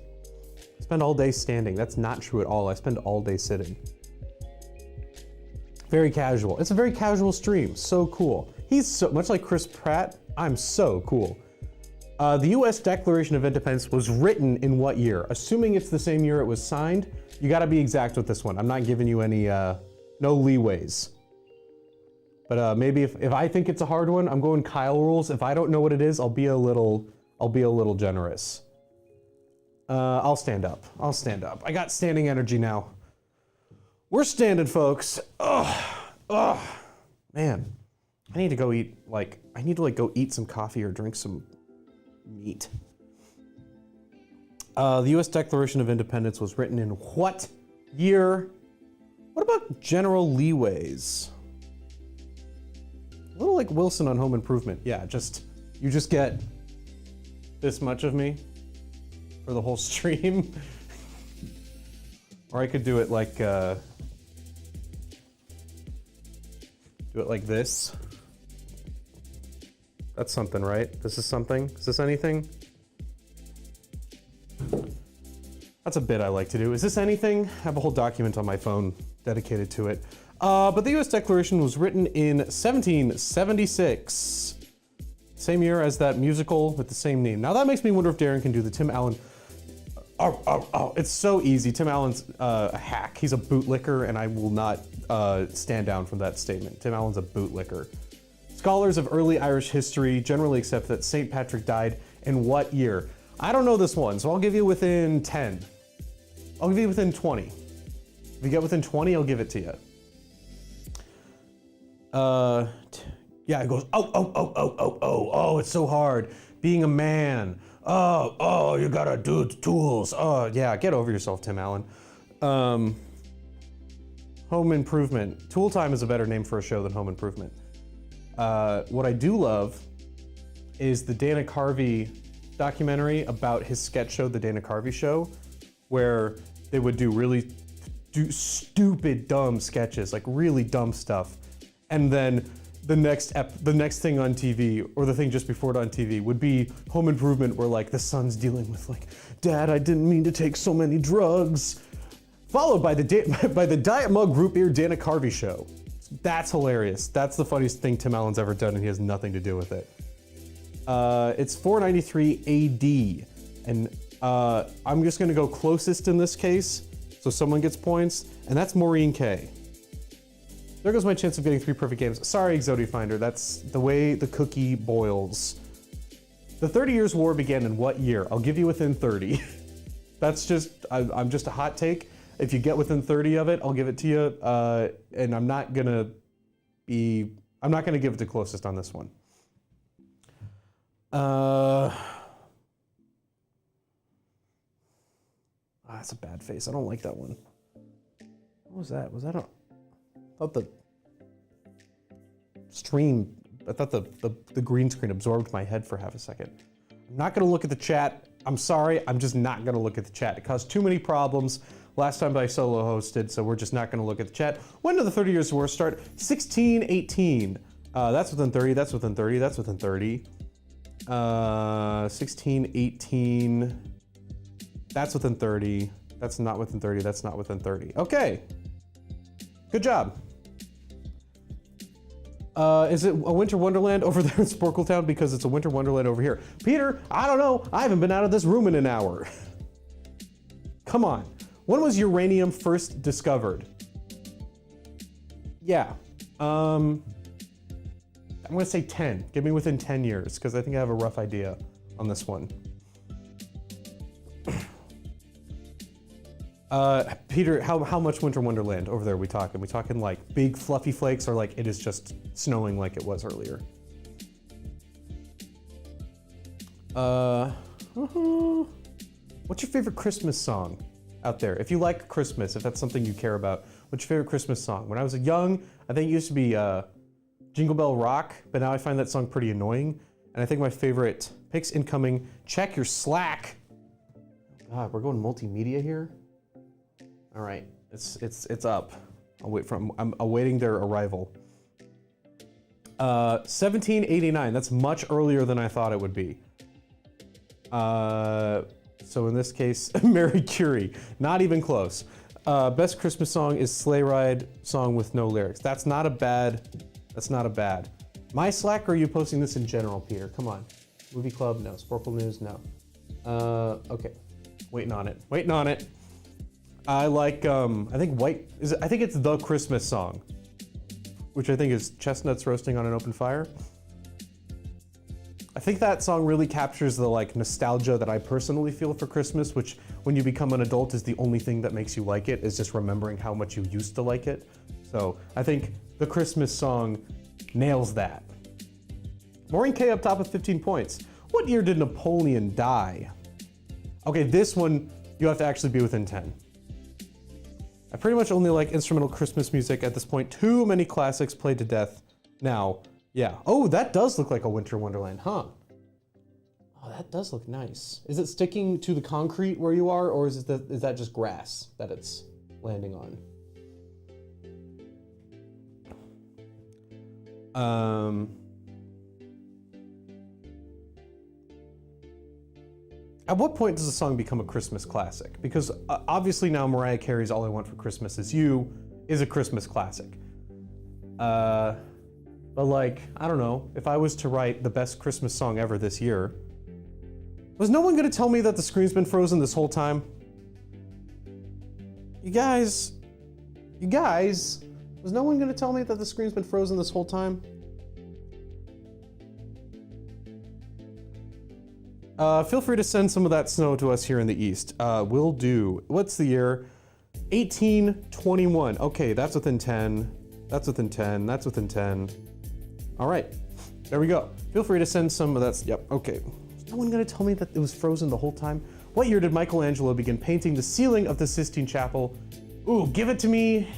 I spend all day standing. That's not true at all. I spend all day sitting. Very casual. It's a very casual stream. So cool. He's so much like Chris Pratt. I'm so cool. The U.S. Declaration of Independence was written in what year? Assuming it's the same year it was signed, you gotta be exact with this one. I'm not giving you any No leeways. But maybe if I think it's a hard one, I'm going Kyle rules. If I don't know what it is, I'll be a little generous. I'll stand up. I'll stand up. I got standing energy now. We're standing, folks. Ugh, man. I need to go eat, I need to go eat some coffee or drink some meat. The U.S. Declaration of Independence was written in what year? What about general leeways? A little like Wilson on Home Improvement. Yeah, you just get this much of me for the whole stream. Or I could do it like this. That's something, right? This is something? Is this anything? That's a bit I like to do. Is this anything? I have a whole document on my phone dedicated to it. But the U.S. Declaration was written in 1776. Same year as that musical with the same name. Now that makes me wonder if Darrin can do the Tim Allen. It's so easy. Tim Allen's a hack. He's a bootlicker, and I will not stand down from that statement. Tim Allen's a bootlicker. Scholars of early Irish history generally accept that St. Patrick died in what year? I don't know this one, so I'll give you within 10. I'll give you within 20. If you get within 20, I'll give it to you. Yeah, it goes, oh, it's so hard. Being a man. Oh, you gotta do tools. Oh, yeah, get over yourself, Tim Allen. Home Improvement. Tool Time is a better name for a show than Home Improvement. What I do love is the Dana Carvey documentary about his sketch show, The Dana Carvey Show, where they would do stupid, dumb sketches, like really dumb stuff. And then the next thing on TV, or the thing just before it on TV, would be Home Improvement, where the son's dealing with Dad, I didn't mean to take so many drugs. Followed by the Diet Mug Root Beer Dana Carvey Show. That's hilarious. That's the funniest thing Tim Allen's ever done, and he has nothing to do with it. It's 493 AD, and I'm just gonna go closest in this case, so someone gets points, and that's Maureen K. There goes my chance of getting 3 perfect games. Sorry, Exodia Finder, that's the way the cookie boils. The 30 Years' War began in what year? I'll give you within 30. That's I'm just a hot take. If you get within 30 of it, I'll give it to you, and I'm not gonna give it the closest on this one. That's a bad face. I don't like that one. What was that? I thought the stream, the green screen absorbed my head for half a second. I'm not gonna look at the chat. I'm sorry, I'm just not gonna look at the chat. It caused too many problems last time I solo hosted, so we're just not gonna look at the chat. When did the 30 Years' War start? 1618. That's within 30, that's within 30, that's within 30. 1618, that's within 30. That's not within 30, that's not within 30. Okay, good job. Is it a winter wonderland over there in Sporcle Town? Because it's a winter wonderland over here. Peter, I don't know. I haven't been out of this room in an hour. Come on. When was uranium first discovered? Yeah. I'm gonna say 10. Give me within 10 years, because I think I have a rough idea on this one. Peter, how much winter wonderland over there are we talking? We talking big fluffy flakes, or it is just snowing like it was earlier? What's your favorite Christmas song out there? If you like Christmas, if that's something you care about, what's your favorite Christmas song? When I was young, I think it used to be Jingle Bell Rock, but now I find that song pretty annoying. And I think my favorite picks incoming, Check Your Slack. God, we're going multimedia here? All right, it's up. I'm awaiting their arrival. 1789, that's much earlier than I thought it would be. So in this case, Mary Curie, not even close. Best Christmas song is Sleigh Ride Song with no lyrics. That's not a bad. My Slack, or are you posting this in general, Peter? Come on. Movie Club, no. Sporcle News, no. Okay, waiting on it. I like, I think I think it's the Christmas song, which I think is chestnuts roasting on an open fire. I think that song really captures the like nostalgia that I personally feel for Christmas, which when you become an adult is the only thing that makes you like it, is just remembering how much you used to like it. So I think the Christmas song nails that. Maureen K up top with 15 points. What year did Napoleon die? Okay, this one, you have to actually be within 10. I pretty much only like instrumental Christmas music at this point. Too many classics played to death now. Yeah. Oh, that does look like a winter wonderland, huh? Oh, that does look nice. Is it sticking to the concrete where you are, or is that just grass that it's landing on? At what point does a song become a Christmas classic? Because obviously now Mariah Carey's All I Want for Christmas Is You is a Christmas classic. But like, I don't know, if I was to write the best Christmas song ever this year, was no one gonna tell me that the screen's been frozen this whole time? You guys, was no one gonna tell me that the screen's been frozen this whole time? Feel free to send some of that snow to us here in the East. Will do. What's the year? 1821. Okay, that's within 10. That's within 10. That's within 10. All right, there we go. Feel free to send some of that. Yep, okay. Is no one gonna tell me that it was frozen the whole time? What year did Michelangelo begin painting the ceiling of the Sistine Chapel? Ooh, give it to me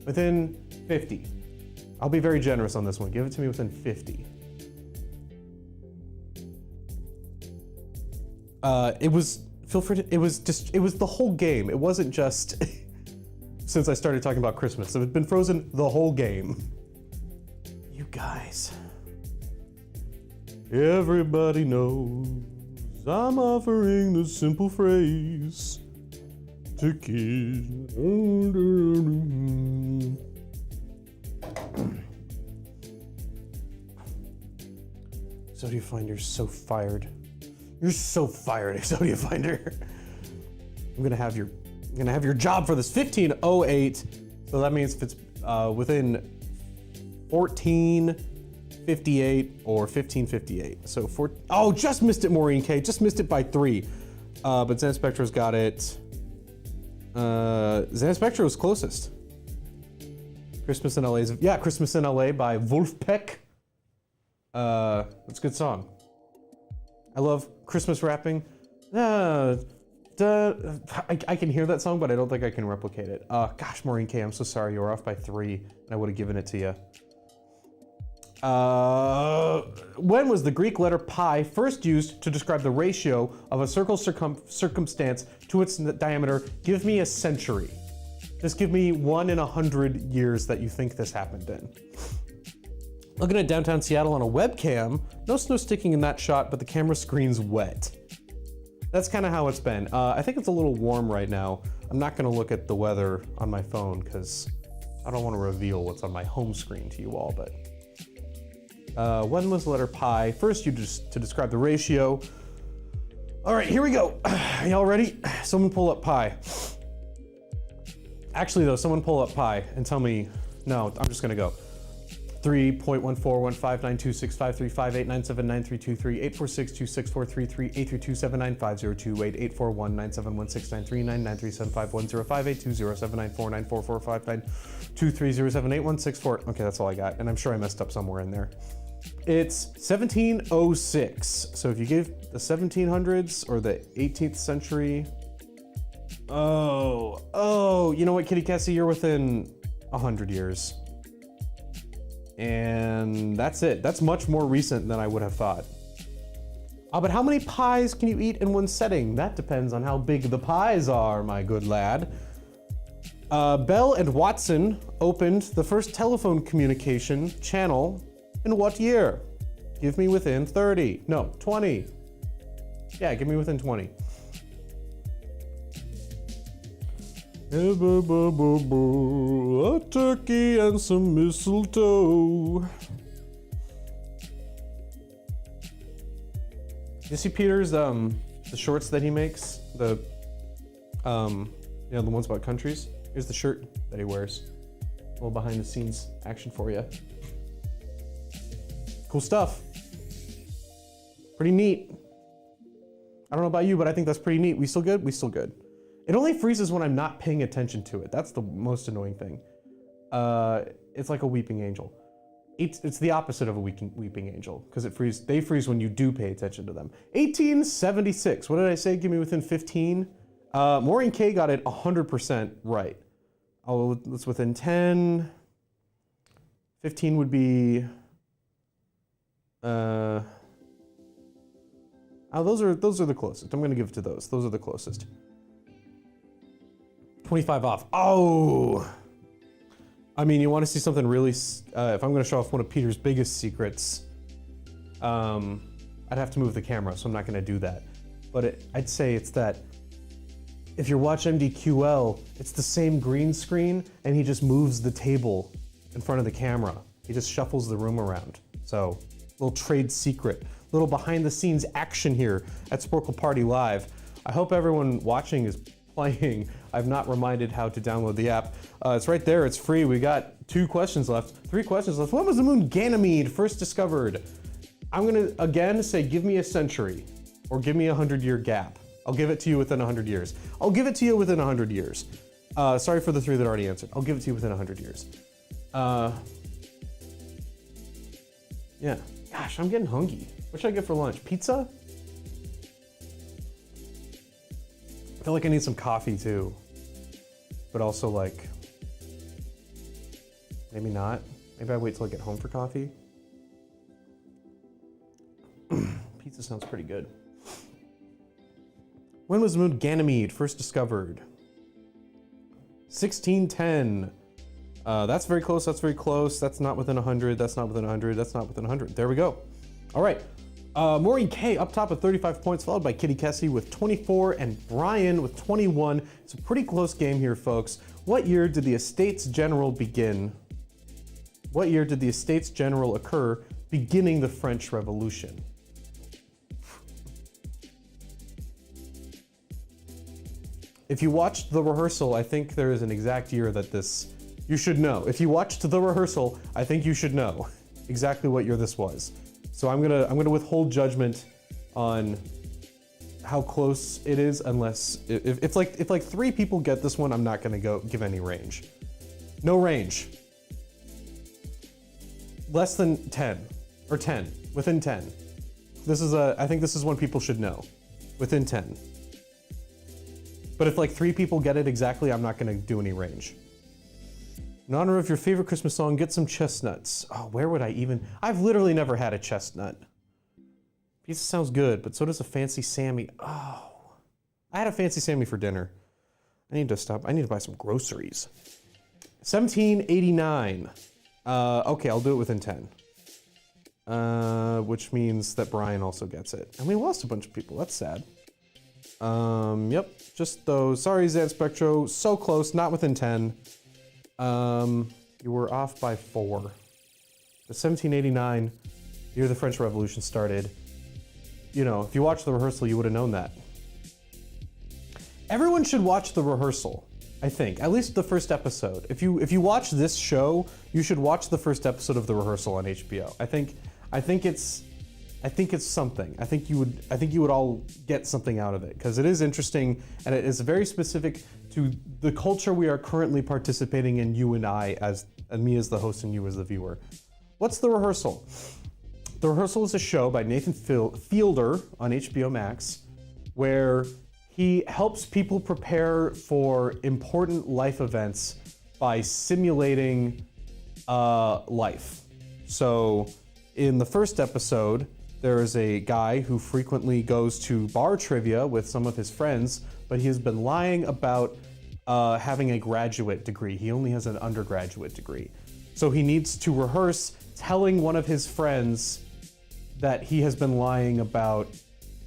within 50. I'll be very generous on this one. Give it to me within 50. It was the whole game. It wasn't just since I started talking about Christmas. So it's been frozen the whole game. You guys. Everybody knows I'm offering the simple phrase to kiss. Exodia Finder's so fired. You're so fired, Exodia Finder. I'm gonna have your job for this. 1508. So that means if it's within 1458 or 1558. So just missed it, Maureen K. Just missed it by 3. But Zan Spectro's got it. Zan Spectro was closest. Christmas in LA Christmas in LA by Wolfpack. It's a good song. I love Christmas rapping. I can hear that song, but I don't think I can replicate it. Gosh, Maureen K, I'm so sorry. You were off by 3, and I would have given it to you. When was the Greek letter pi first used to describe the ratio of a circle's circumstance to its diameter? Give me a century. Just give me 1 in 100 years that you think this happened in. Looking at downtown Seattle on a webcam, no snow sticking in that shot, but the camera screen's wet. That's kind of how it's been. I think it's a little warm right now. I'm not gonna look at the weather on my phone because I don't want to reveal what's on my home screen to you all, but when was the letter pi first used to describe the ratio? All right, here we go. Y'all ready? Someone pull up pi. Actually though, someone pull up pi and tell me, no, I'm just gonna go. 3.14159265358977932388479716939937145820799445923794993714459230781644. Okay, that's all I got, and I'm sure I messed up somewhere in there. It's 1706. So if you gave the 1700s or the 18th century, oh, you know what, Kitty Cassie, you're within 100 years. And that's it. That's much more recent than I would have thought. But how many pies can you eat in one setting? That depends on how big the pies are, my good lad. Bell and Watson opened the first telephone communication channel in what year? Give me within 30. No, 20. Yeah, give me within 20. A turkey and some mistletoe. You see Peter's the shorts that he makes? You You know, the ones about countries. Here's the shirt that he wears. A little behind the scenes action for you. Cool stuff. Pretty neat. I don't know about you, but I think that's pretty neat. We still good? We still good. It only freezes when I'm not paying attention to it. That's the most annoying thing. It's like a weeping angel. It's the opposite of a weeping angel, because they freeze when you do pay attention to them. 1876, what did I say? Give me within 15. Maureen K got it 100% right. Oh, it's within 10. 15 would be, oh, those are the closest. I'm gonna give it to those. Those are the closest. 25 off. Oh! I mean, you want to see something really, if I'm going to show off one of Peter's biggest secrets, I'd have to move the camera, so I'm not going to do that. But I'd say it's that if you watch MDQL, it's the same green screen, and he just moves the table in front of the camera. He just shuffles the room around. So, little trade secret, little behind the scenes action here at Sporcle Party Live. I hope everyone watching is playing. I've not reminded how to download the app. It's right there, it's free. We got 2 questions left, 3 questions left. When was the moon Ganymede first discovered? I'm gonna again say, give me a century or give me a 100-year gap. I'll give it to you within 100 years. I'll give it to you within 100 years. Sorry for the 3 that already answered. I'll give it to you within 100 years. Yeah, gosh, I'm getting hungry. What should I get for lunch? Pizza? I feel like I need some coffee too, but also like, maybe not. Maybe I wait till I get home for coffee. Pizza sounds pretty good. When was the moon Ganymede first discovered? 1610. That's very close, that's very close. That's not within 100, that's not within 100, that's not within 100. There we go. All right. Maureen K up top with 35 points, followed by Kitty Kessie with 24 and Brian with 21. It's a pretty close game here, folks. What year did the Estates General begin? What year did the Estates General occur, beginning the French Revolution? If you watched the rehearsal, I think there is an exact year that you should know. If you watched the rehearsal, I think you should know exactly what year this was. So I'm gonna withhold judgment on how close it is, unless if like 3 people get this one, I'm not gonna give any range. No range. Less than 10 or 10, within 10. I think this is one people should know, within 10. But if like 3 people get it exactly, I'm not gonna do any range. In honor of your favorite Christmas song, get some chestnuts. Oh, where would I even? I've literally never had a chestnut. Pizza sounds good, but so does a fancy Sammy. Oh, I had a fancy Sammy for dinner. I need to stop. I need to buy some groceries. 1789. Okay, I'll do it within 10. Which means that Brian also gets it. And we lost a bunch of people. That's sad. Yep, just those. Sorry, Zan Spectro. So close, not within 10. You were off by 4. The 1789, year the French Revolution started. You know, if you watched the rehearsal, you would have known that. Everyone should watch the rehearsal, I think. At least the first episode. If you watch this show, you should watch the first episode of the rehearsal on HBO. I think it's something. I think you would all get something out of it, because it is interesting and it is very specific to the culture we are currently participating in, you and I, and me as the host and you as the viewer. What's the rehearsal? The rehearsal is a show by Nathan Fielder on HBO Max, where he helps people prepare for important life events by simulating life. So in the first episode, there is a guy who frequently goes to bar trivia with some of his friends, but he has been lying about having a graduate degree. He only has an undergraduate degree. So he needs to rehearse telling one of his friends that he has been lying about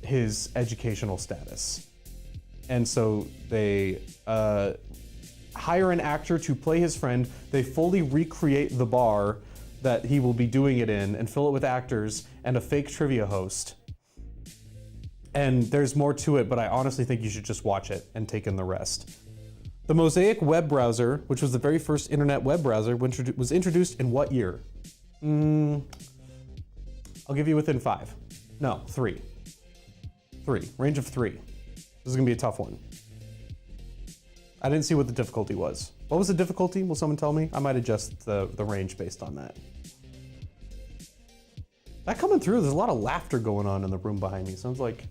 his educational status. And so they hire an actor to play his friend. They fully recreate the bar that he will be doing it in and fill it with actors and a fake trivia host. And there's more to it, but I honestly think you should just watch it and take in the rest. The Mosaic web browser, which was the very first internet web browser, was introduced in what year? I'll give you within 5. No, 3. 3. Range of 3. This is gonna be a tough one. I didn't see what the difficulty was. What was the difficulty? Will someone tell me? I might adjust the range based on that. That coming through, there's a lot of laughter going on in the room behind me. Sounds like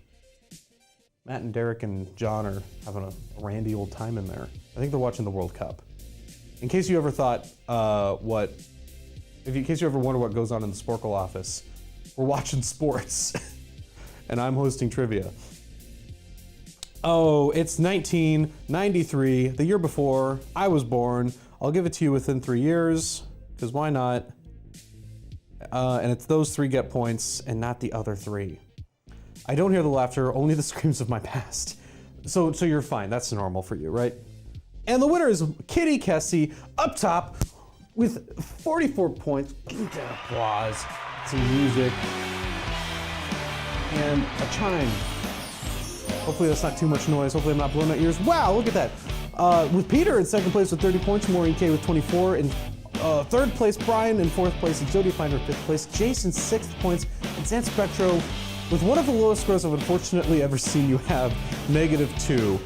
Matt and Derek and John are having a randy old time in there. I think they're watching the World Cup. In case you ever thought in case you ever wonder what goes on in the Sporcle office, we're watching sports and I'm hosting trivia. Oh, it's 1993, the year before I was born. I'll give it to you within 3 years, because why not? And it's those 3 get points and not the other 3. I don't hear the laughter, only the screams of my past. So you're fine, that's normal for you, right? And the winner is Kitty Kessie, up top with 44 points. Give that applause, some music, and a chime. Hopefully that's not too much noise. Hopefully I'm not blowing out ears. Wow, look at that. With Peter in second place with 30 points, Maureen K with 24. In third place, Brian in fourth place, Exodia Finder fifth place, Jason 6th points, and Zan Spectro with one of the lowest scores I've unfortunately ever seen you have, -2.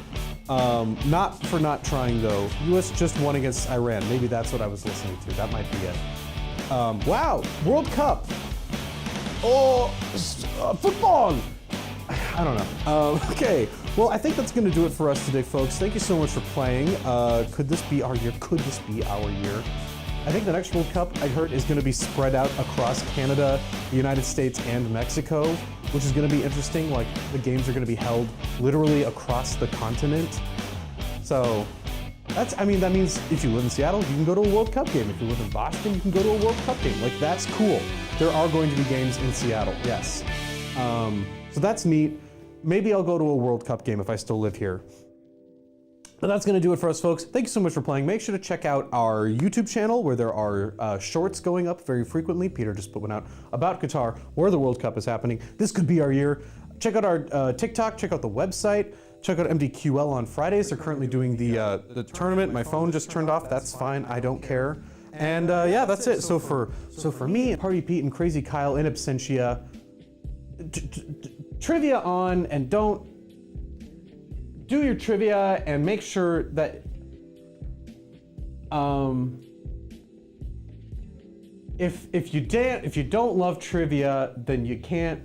Not for not trying though. US just won against Iran. Maybe that's what I was listening to. That might be it. Wow, World Cup. Oh, football. I don't know. Okay, well, I think that's going to do it for us today, folks. Thank you so much for playing. Could this be our year? Could this be our year? I think the next World Cup, I heard, is going to be spread out across Canada, the United States, and Mexico, which is going to be interesting. Like, the games are going to be held literally across the continent. So, that means if you live in Seattle, you can go to a World Cup game. If you live in Boston, you can go to a World Cup game. Like, that's cool. There are going to be games in Seattle, yes. So that's neat. Maybe I'll go to a World Cup game if I still live here. But that's gonna do it for us, folks. Thank you so much for playing. Make sure to check out our YouTube channel where there are shorts going up very frequently. Peter just put one out about Qatar, where the World Cup is happening. This could be our year. Check out our TikTok, check out the website, check out MDQL on Fridays. They're currently doing the tournament. My phone just turned off, that's fine, I don't care. And yeah, that's it. So for me, Party Pete and Crazy Kyle in absentia, trivia on, and don't do your trivia, and make sure that if you don't love trivia, then you can't